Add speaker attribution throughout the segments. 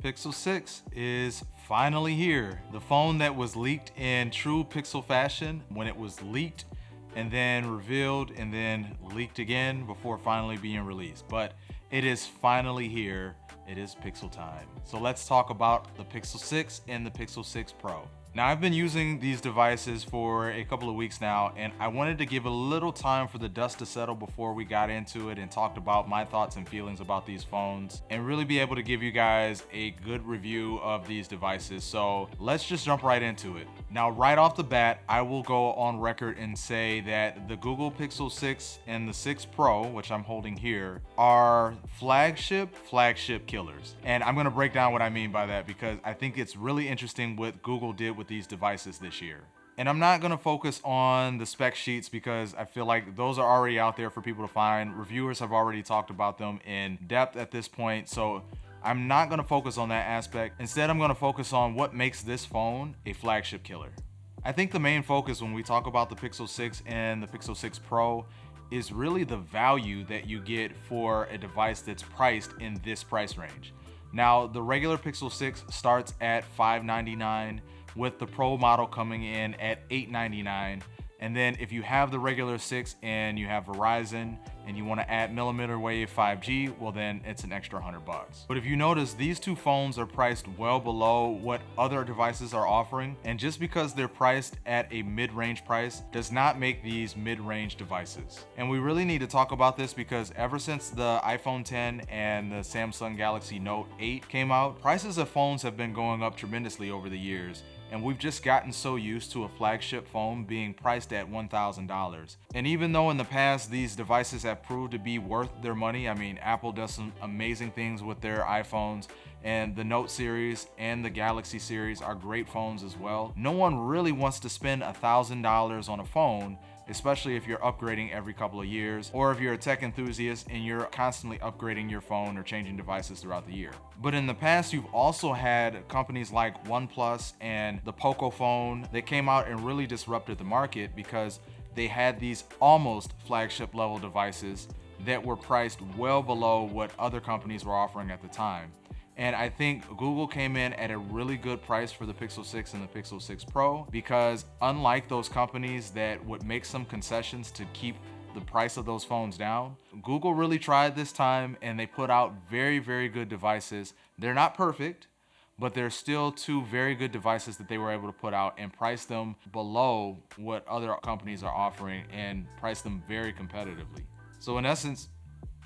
Speaker 1: Pixel 6 is finally here. The phone that was leaked in true Pixel fashion, when it was leaked and then revealed and then leaked again before finally being released. But it is finally here. It is Pixel time. So let's talk about the Pixel 6 and the Pixel 6 Pro. Now, I've been using these devices for a couple of weeks now, and I wanted to give a little time for the dust to settle before we got into it and talked about my thoughts and feelings about these phones and really be able to give you guys a good review of these devices. So let's just jump right into it. Now, right off the bat, I will go on record and say that the Google Pixel 6 and the 6 Pro, which I'm holding here, are flagship killers. And I'm gonna break down what I mean by that because I think it's really interesting what Google did with these devices this year. And I'm not gonna focus on the spec sheets because I feel like those are already out there for people to find. Reviewers have already talked about them in depth at this point, so I'm not gonna focus on that aspect. Instead, I'm gonna focus on what makes this phone a flagship killer. I think the main focus when we talk about the Pixel 6 and the Pixel 6 Pro is really the value that you get for a device that's priced in this price range. Now, the regular Pixel 6 starts at $599, with the Pro model coming in at $899. And then if you have the regular 6 and you have Verizon and you want to add millimeter wave 5G, well then it's an extra $100. But if you notice, these two phones are priced well below what other devices are offering. And just because they're priced at a mid-range price does not make these mid-range devices. And we really need to talk about this because ever since the iPhone 10 and the Samsung Galaxy Note 8 came out, prices of phones have been going up tremendously over the years. And we've just gotten so used to a flagship phone being priced at $1,000. And even though in the past these devices have proved to be worth their money, I mean, Apple does some amazing things with their iPhones, and the Note series and the Galaxy series are great phones as well. No one really wants to spend $1,000 on a phone, especially if you're upgrading every couple of years, or if you're a tech enthusiast and you're constantly upgrading your phone or changing devices throughout the year. But in the past, you've also had companies like OnePlus and the Poco phone that came out and really disrupted the market because they had these almost flagship level devices that were priced well below what other companies were offering at the time. And I think Google came in at a really good price for the Pixel 6 and the Pixel 6 Pro because unlike those companies that would make some concessions to keep the price of those phones down, Google really tried this time and they put out very, very good devices. They're not perfect, but they're still two very good devices that they were able to put out and price them below what other companies are offering and price them very competitively. So in essence,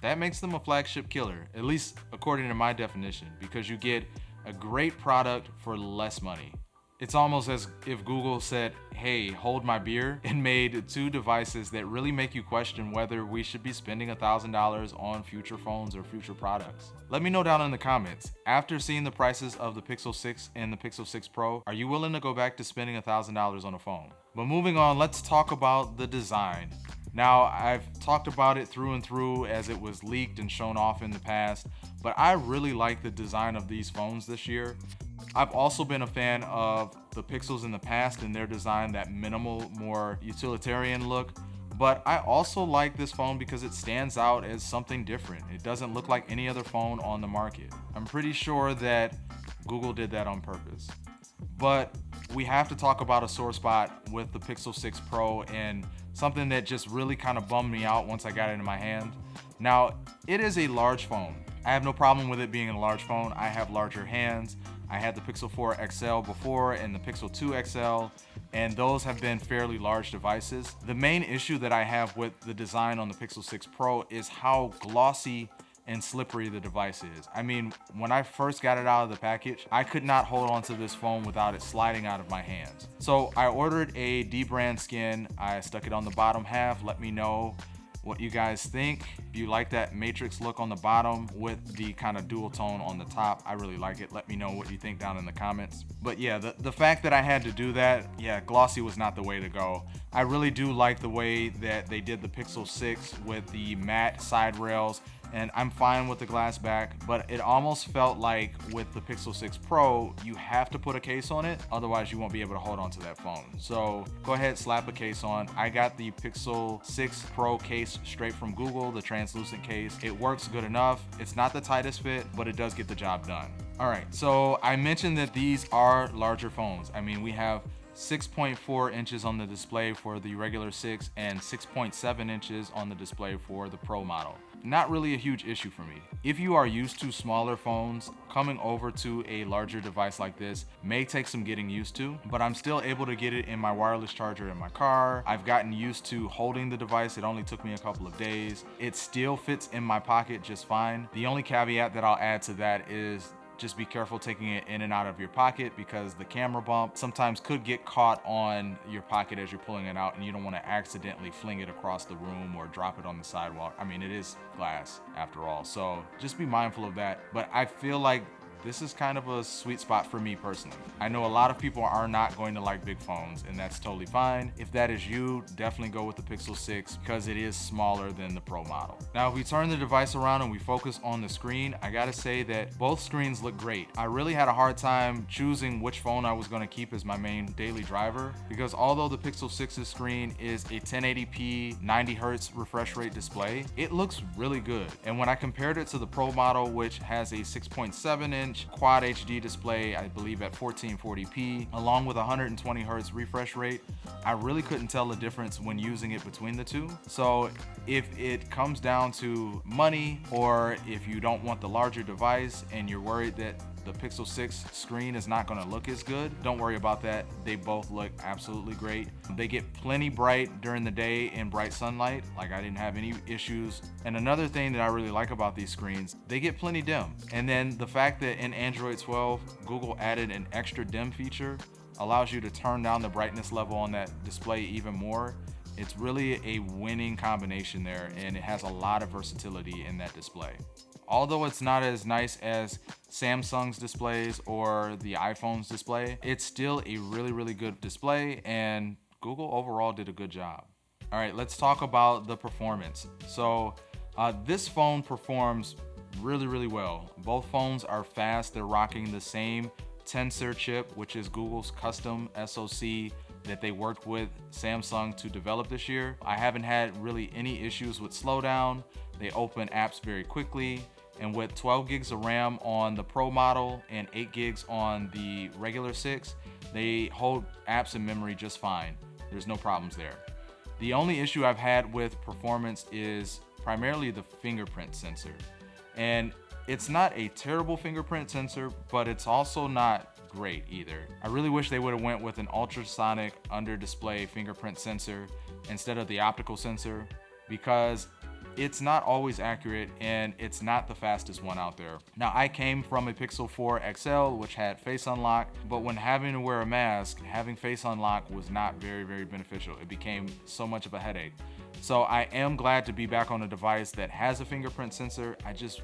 Speaker 1: that makes them a flagship killer, at least according to my definition, because you get a great product for less money. It's almost as if Google said, hey, hold my beer, and made two devices that really make you question whether we should be spending $1,000 on future phones or future products. Let me know down in the comments, after seeing the prices of the Pixel 6 and the Pixel 6 Pro, are you willing to go back to spending $1,000 on a phone? But moving on, let's talk about the design. Now, I've talked about it through and through as it was leaked and shown off in the past, but I really like the design of these phones this year. I've also been a fan of the Pixels in the past and their design, that minimal, more utilitarian look. But I also like this phone because it stands out as something different. It doesn't look like any other phone on the market. I'm pretty sure that Google did that on purpose. But we have to talk about a sore spot with the Pixel 6 Pro and something that just really kind of bummed me out once I got it in my hand. Now, it is a large phone. I have no problem with it being a large phone. I have larger hands. I had the Pixel 4 XL before and the Pixel 2 XL, and those have been fairly large devices. The main issue that I have with the design on the Pixel 6 Pro is how glossy and slippery the device is. I mean, when I first got it out of the package, I could not hold onto this phone without it sliding out of my hands. So I ordered a D-brand skin. I stuck it on the bottom half. Let me know what you guys think. If you like that matrix look on the bottom with the kind of dual tone on the top, I really like it. Let me know what you think down in the comments. But yeah, the fact that I had to do that, yeah, glossy was not the way to go. I really do like the way that they did the Pixel 6 with the matte side rails, and I'm fine with the glass back, but it almost felt like with the Pixel 6 Pro, you have to put a case on it, otherwise you won't be able to hold on to that phone. So go ahead, slap a case on. I got the Pixel 6 Pro case straight from Google, the translucent case. It works good enough. It's not the tightest fit, but it does get the job done. All right, so I mentioned that these are larger phones. I mean, we have 6.4 inches on the display for the regular 6 and 6.7 inches on the display for the Pro model. Not really a huge issue for me. If you are used to smaller phones, coming over to a larger device like this may take some getting used to, but I'm still able to get it in my wireless charger in my car. I've gotten used to holding the device. It only took me a couple of days. It still fits in my pocket just fine. The only caveat that I'll add to that is just be careful taking it in and out of your pocket, because the camera bump sometimes could get caught on your pocket as you're pulling it out, and you don't want to accidentally fling it across the room or drop it on the sidewalk. I mean, it is glass after all, so just be mindful of that. But I feel like this is kind of a sweet spot for me personally. I know a lot of people are not going to like big phones, and that's totally fine. If that is you, definitely go with the Pixel 6 because it is smaller than the Pro model. Now, if we turn the device around and we focus on the screen, I gotta say that both screens look great. I really had a hard time choosing which phone I was gonna keep as my main daily driver, because although the Pixel 6's screen is a 1080p 90 Hz refresh rate display, it looks really good. And when I compared it to the Pro model, which has a 6.7-inch Quad HD display, I believe at 1440p, along with 120 Hz refresh rate, I really couldn't tell the difference when using it between the two. So if it comes down to money, or if you don't want the larger device and you're worried that the Pixel 6 screen is not going to look as good, don't worry about that. They both look absolutely great. They get plenty bright during the day in bright sunlight. Like, I didn't have any issues. And another thing that I really like about these screens, they get plenty dim. And then the fact that in Android 12, Google added an extra dim feature allows you to turn down the brightness level on that display even more. It's really a winning combination there, and it has a lot of versatility in that display. Although it's not as nice as Samsung's displays or the iPhone's display, it's still a really, really good display, and Google overall did a good job. All right, let's talk about the performance. So this phone performs really, really well. Both phones are fast. They're rocking the same Tensor chip, which is Google's custom SoC that they worked with Samsung to develop this year. I haven't had really any issues with slowdown. They open apps very quickly. And with 12 gigs of RAM on the Pro model and 8 gigs on the regular 6, they hold apps in memory just fine. There's no problems there. The only issue I've had with performance is primarily the fingerprint sensor. And it's not a terrible fingerprint sensor, but it's also not great either. I really wish they would have went with an ultrasonic under display fingerprint sensor instead of the optical sensor, because it's not always accurate and it's not the fastest one out there. Now, I came from a Pixel 4 XL, which had face unlock, but when having to wear a mask, having face unlock was not very, very beneficial. It became so much of a headache. So I am glad to be back on a device that has a fingerprint sensor. I just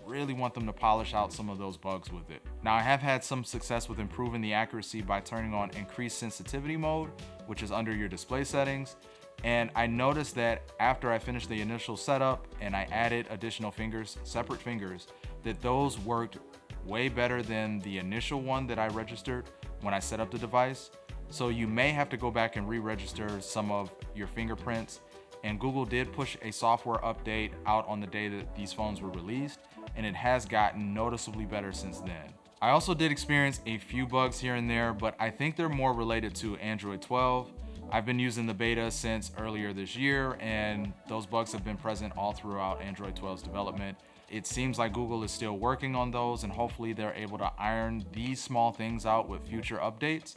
Speaker 1: really want them to polish out some of those bugs with it. Now, I have had some success with improving the accuracy by turning on increased sensitivity mode, which is under your display settings. And I noticed that after I finished the initial setup and I added additional fingers, separate fingers, that those worked way better than the initial one that I registered when I set up the device. So you may have to go back and re-register some of your fingerprints. And Google did push a software update out on the day that these phones were released, and it has gotten noticeably better since then. I also did experience a few bugs here and there, but I think they're more related to Android 12. I've been using the beta since earlier this year, and those bugs have been present all throughout Android 12's development. It seems like Google is still working on those, and hopefully they're able to iron these small things out with future updates,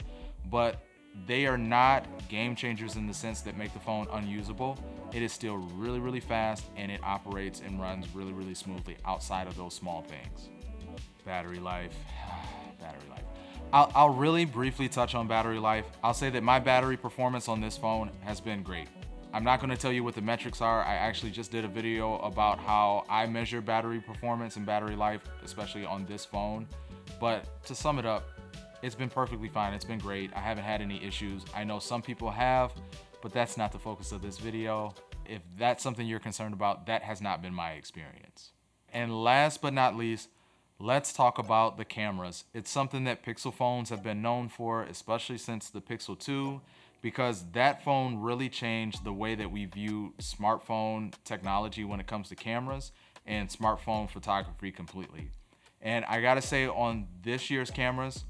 Speaker 1: but they are not game changers in the sense that make the phone unusable. It is still really, really fast, and it operates and runs really, really smoothly outside of those small things. Battery life, battery life. I'll really briefly touch on battery life. I'll say that my battery performance on this phone has been great. I'm not going to tell you what the metrics are. I actually just did a video about how I measure battery performance and battery life, especially on this phone. But to sum it up, it's been perfectly fine. It's been great. I haven't had any issues. I know some people have, but that's not the focus of this video. If that's something you're concerned about, that has not been my experience. And last but not least, let's talk about the cameras. It's something that Pixel phones have been known for, especially since the Pixel 2, because that phone really changed the way that we view smartphone technology when it comes to cameras and smartphone photography completely. And I gotta say, on this year's cameras,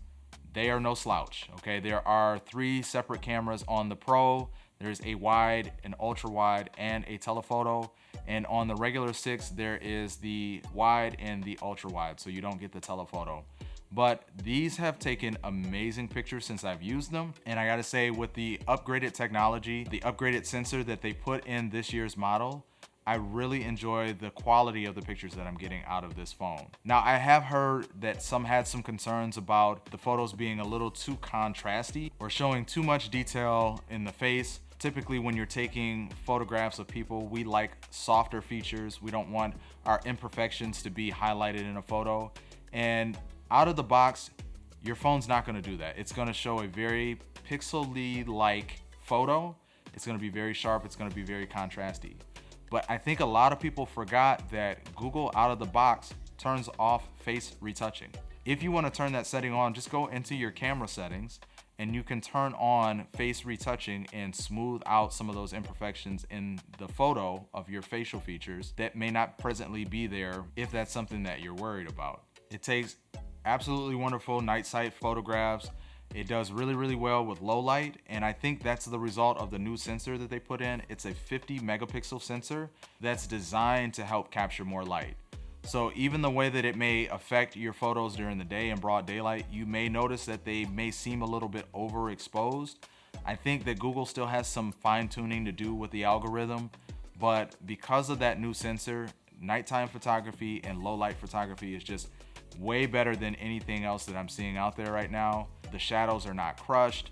Speaker 1: they are no slouch, okay? There are 3 separate cameras on the Pro. There's a wide, an ultra wide, and a telephoto. And on the regular 6, there is the wide and the ultra wide, so you don't get the telephoto. But these have taken amazing pictures since I've used them. And I gotta say, with the upgraded technology, the upgraded sensor that they put in this year's model, I really enjoy the quality of the pictures that I'm getting out of this phone. Now, I have heard that some had some concerns about the photos being a little too contrasty or showing too much detail in the face. Typically, when you're taking photographs of people, we like softer features. We don't want our imperfections to be highlighted in a photo. And out of the box, your phone's not gonna do that. It's gonna show a very pixely-like photo. It's gonna be very sharp, it's gonna be very contrasty. But I think a lot of people forgot that Google out of the box turns off face retouching. If you wanna turn that setting on, just go into your camera settings and you can turn on face retouching and smooth out some of those imperfections in the photo of your facial features that may not presently be there if that's something that you're worried about. It takes absolutely wonderful night sight photographs. It does really, really well with low light, and I think that's the result of the new sensor that they put in. It's a 50 megapixel sensor that's designed to help capture more light. So even the way that it may affect your photos during the day in broad daylight, you may notice that they may seem a little bit overexposed. I think that Google still has some fine tuning to do with the algorithm, but because of that new sensor, nighttime photography and low light photography is just way better than anything else that I'm seeing out there right now. The shadows are not crushed.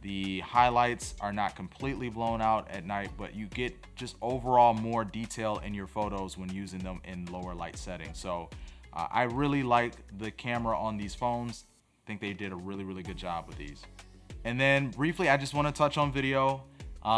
Speaker 1: The highlights are not completely blown out at night, but you get just overall more detail in your photos when using them in lower light settings. So I really like the camera on these phones. I think they did a really, really good job with these. And then briefly, I just want to touch on video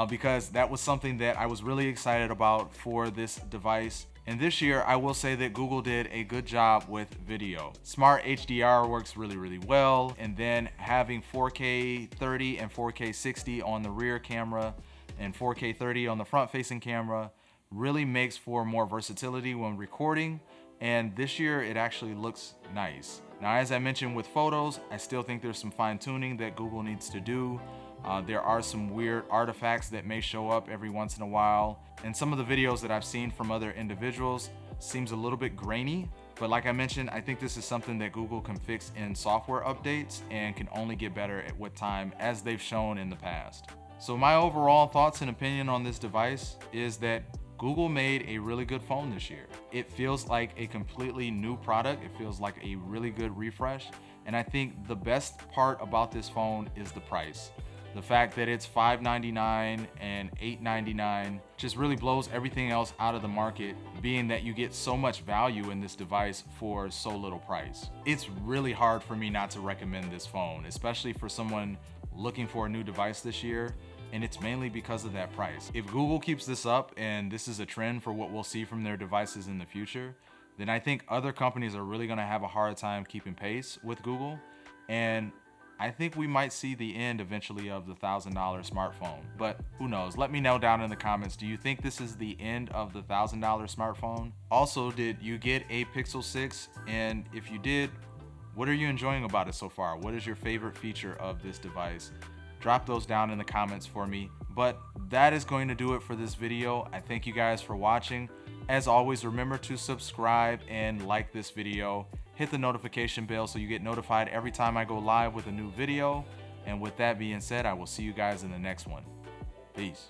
Speaker 1: because that was something that I was really excited about for this device. And this year, I will say that Google did a good job with video. Smart HDR works really, really well. And then having 4K 30 and 4K 60 on the rear camera and 4K 30 on the front facing camera really makes for more versatility when recording. And this year, it actually looks nice. Now, as I mentioned with photos, I still think there's some fine tuning that Google needs to do. There are some weird artifacts that may show up every once in a while. And some of the videos that I've seen from other individuals seems a little bit grainy. But like I mentioned, I think this is something that Google can fix in software updates and can only get better at with time, as they've shown in the past. So my overall thoughts and opinion on this device is that Google made a really good phone this year. It feels like a completely new product. It feels like a really good refresh. And I think the best part about this phone is the price. The fact that it's $599 and $899 just really blows everything else out of the market, being that you get so much value in this device for so little price. It's really hard for me not to recommend this phone, especially for someone looking for a new device this year, and it's mainly because of that price. If Google keeps this up and this is a trend for what we'll see from their devices in the future, then I think other companies are really gonna have a hard time keeping pace with Google, and I think we might see the end eventually of the $1,000 smartphone, but who knows? Let me know down in the comments. Do you think this is the end of the $1,000 smartphone? Also, did you get a Pixel 6? And if you did, what are you enjoying about it so far? What is your favorite feature of this device? Drop those down in the comments for me. But that is going to do it for this video. I thank you guys for watching. As always, remember to subscribe and like this video. Hit the notification bell so you get notified every time I go live with a new video. And with that being said, I will see you guys in the next one. Peace.